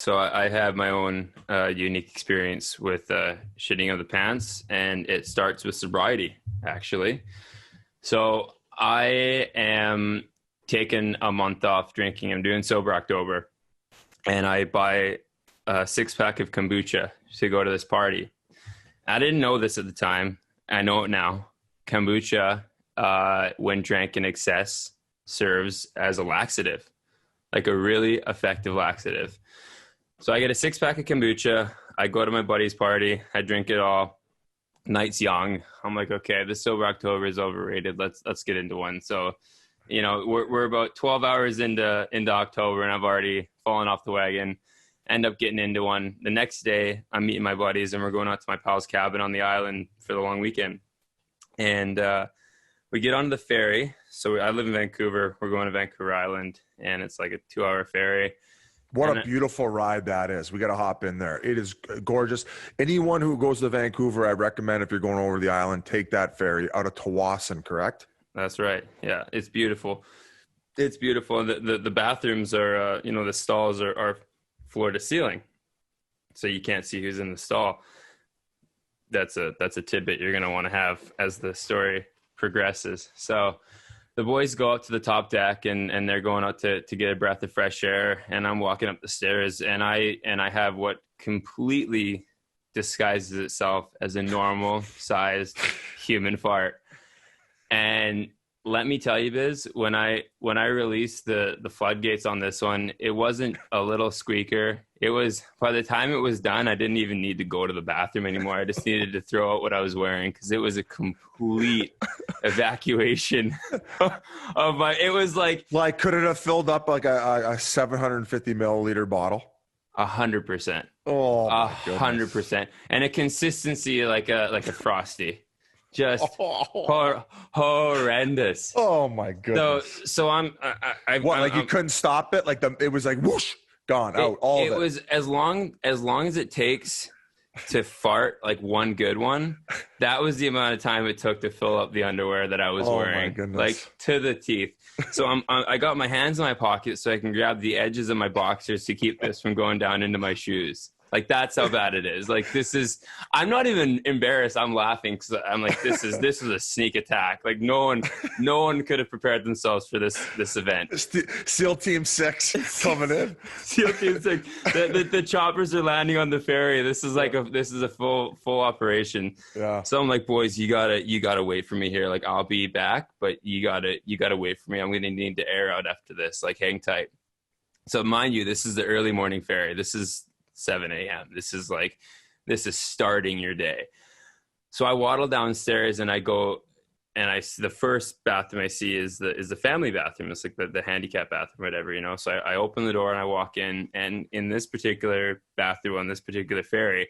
So I have my own unique experience with shitting of the pants, and it starts with sobriety, actually. So I am taking a month off drinking. I'm doing sober October, and I buy a 6-pack of kombucha to go to this party. I didn't know this at the time. I know it now. Kombucha, when drank in excess, serves as a laxative, like a really effective laxative. So I get a 6-pack of kombucha. I go to my buddy's party. I drink it all. Night's young. I'm like, okay, this sober October is overrated. Let's get into one. So, we're about 12 hours into October, and I've already fallen off the wagon. End up getting into one. The next day, I'm meeting my buddies, and we're going out to my pal's cabin on the island for the long weekend. And we get onto the ferry. So I live in Vancouver. We're going to Vancouver Island, and it's like a 2-hour ferry. What a beautiful ride that is. We got to hop in there. It is gorgeous. Anyone who goes to Vancouver, I recommend, if you're going over the island, take that ferry out of Tawasin, correct? That's right. Yeah, it's beautiful. It's beautiful. The bathrooms are, the stalls are floor to ceiling, so you can't see who's in the stall. That's a tidbit you're going to want to have as the story progresses. So the boys go up to the top deck, and they're going out to get a breath of fresh air. And I'm walking up the stairs, and I have what completely disguises itself as a normal sized human fart. And let me tell you, Biz, when I released the floodgates on this one, it wasn't a little squeaker. It was, by the time it was done, I didn't even need to go to the bathroom anymore. I just needed to throw out what I was wearing, because it was a complete evacuation of my. It was like could it have filled up like a 750 milliliter bottle? 100%. Oh, 100%, and a consistency like a Frosty. Just horrendous. Oh my goodness. So I'm you couldn't stop it? Like it was like whoosh, gone out. All of it. It was as long as it takes to fart like one good one. That was the amount of time it took to fill up the underwear that I was wearing, like to the teeth. So I got my hands in my pockets so I can grab the edges of my boxers to keep this from going down into my shoes. Like, that's how bad it is. Like, I'm not even embarrassed. I'm laughing because I'm like, this is a sneak attack. Like, no one could have prepared themselves for this event. SEAL Team 6 coming in. SEAL Team 6. The choppers are landing on the ferry. This is a full operation. Yeah. So I'm like, boys, you gotta wait for me here. Like, I'll be back, but you gotta wait for me. I'm gonna need to air out after this. Like, hang tight. So mind you, this is the early morning ferry. This is 7 a.m. This is starting your day. So I waddle downstairs, and I go, and the first bathroom I see is the family bathroom. It's like the handicap bathroom, whatever, So I open the door and I walk in, and in this particular bathroom on this particular ferry,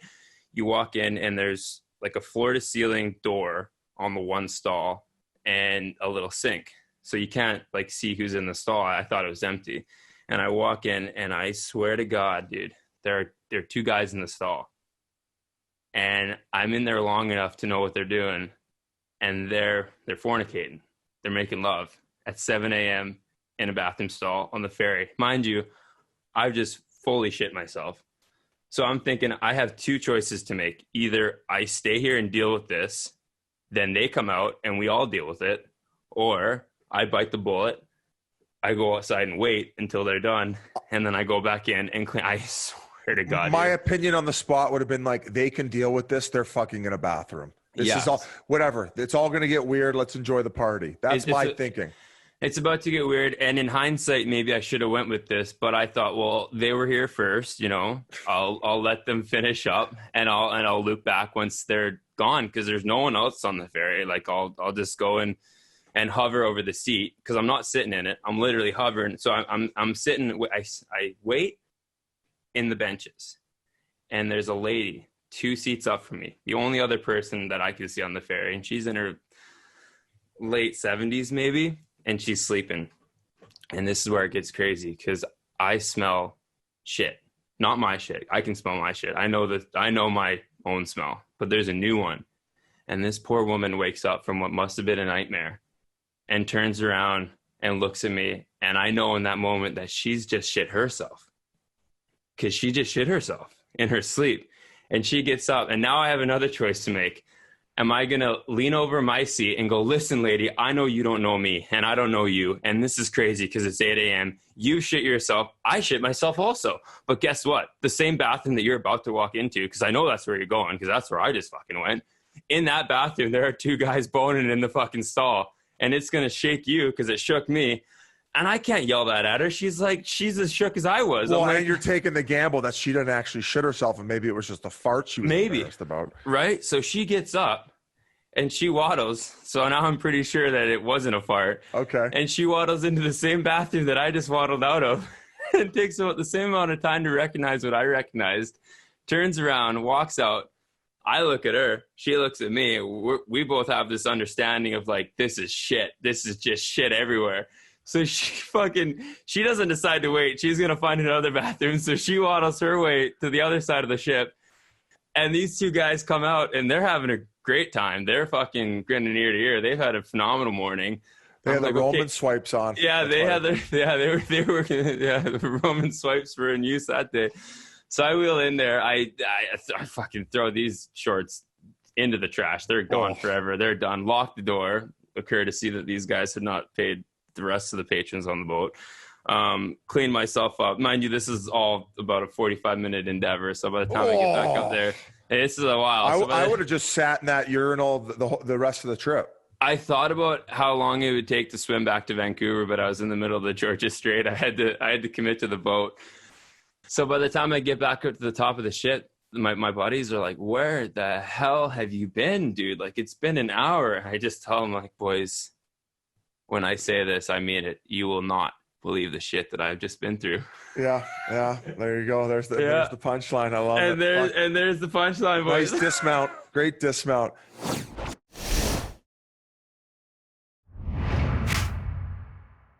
you walk in and there's like a floor to ceiling door on the one stall and a little sink. So you can't like see who's in the stall. I thought it was empty. And I walk in, and I swear to God, dude, there are 2 guys in the stall, and I'm in there long enough to know what they're doing, and they're fornicating. They're making love at 7 a.m. in a bathroom stall on the ferry. Mind you, I've just fully shit myself. So I'm thinking I have 2 choices to make. Either I stay here and deal with this, then they come out and we all deal with it, or I bite the bullet, I go outside and wait until they're done, and then I go back in and clean. I swear to God. My opinion on the spot would have been like, they can deal with this. They're fucking in a bathroom. This is all, whatever. It's all going to get weird. Let's enjoy the party. That's my thinking. It's about to get weird. And in hindsight, maybe I should have went with this, but I thought, well, they were here first, I'll let them finish up, and I'll loop back once they're gone, because there's no one else on the ferry. Like, I'll just go and hover over the seat, because I'm not sitting in it. I'm literally hovering. So I'm sitting. I wait in the benches, and there's a lady 2 seats up from me, the only other person that I could see on the ferry, and she's in her late 70s maybe, and she's sleeping. And this is where it gets crazy, because I smell shit. Not my shit. I can smell my shit. I know my own smell, but there's a new one. And this poor woman wakes up from what must have been a nightmare and turns around and looks at me. And I know in that moment that she's just shit herself. because she just shit herself in her sleep. And she gets up, and now I have another choice to make. Am I going to lean over my seat and go, listen, lady, I know you don't know me, and I don't know you, and this is crazy because it's 8 a.m. You shit yourself. I shit myself also. But guess what? The same bathroom that you're about to walk into, because I know that's where you're going, because that's where I just fucking went. In that bathroom, there are 2 guys boning in the fucking stall, and it's going to shake you because it shook me. And I can't yell that at her. She's as shook as I was. Well, I'm like, and you're taking the gamble that she didn't actually shit herself, and maybe it was just a fart she was embarrassed about. Right? So she gets up and she waddles. So now I'm pretty sure that it wasn't a fart. Okay. And she waddles into the same bathroom that I just waddled out of. It takes about the same amount of time to recognize what I recognized. Turns around, walks out. I look at her. She looks at me. We both have this understanding of like, this is shit. This is just shit everywhere. So she doesn't decide to wait. She's going to find another bathroom. So she waddles her way to the other side of the ship. And these 2 guys come out, and they're having a great time. They're fucking grinning ear to ear. They've had a phenomenal morning. They had the Roman swipes on. Yeah, they were the Roman swipes were in use that day. So I wheel in there. I fucking throw these shorts into the trash. They're gone forever. They're done. Lock the door. A courtesy that these guys had not paid the rest of the patrons on the boat. Clean myself up. Mind you, this is all about a 45-minute endeavor. So by the time I get back up there, this is a while. I would have just sat in that urinal the rest of the trip. I thought about how long it would take to swim back to Vancouver, but I was in the middle of the Georgia Strait. I had to commit to the boat. So by the time I get back up to the top of the ship, my buddies are like, where the hell have you been, dude? Like, it's been an hour. I just tell them, like, boys, when I say this, I mean it. You will not believe the shit that I've just been through. Yeah. There you go. There's the punchline. I love it. And there's the punchline, boys. Nice dismount. Great dismount.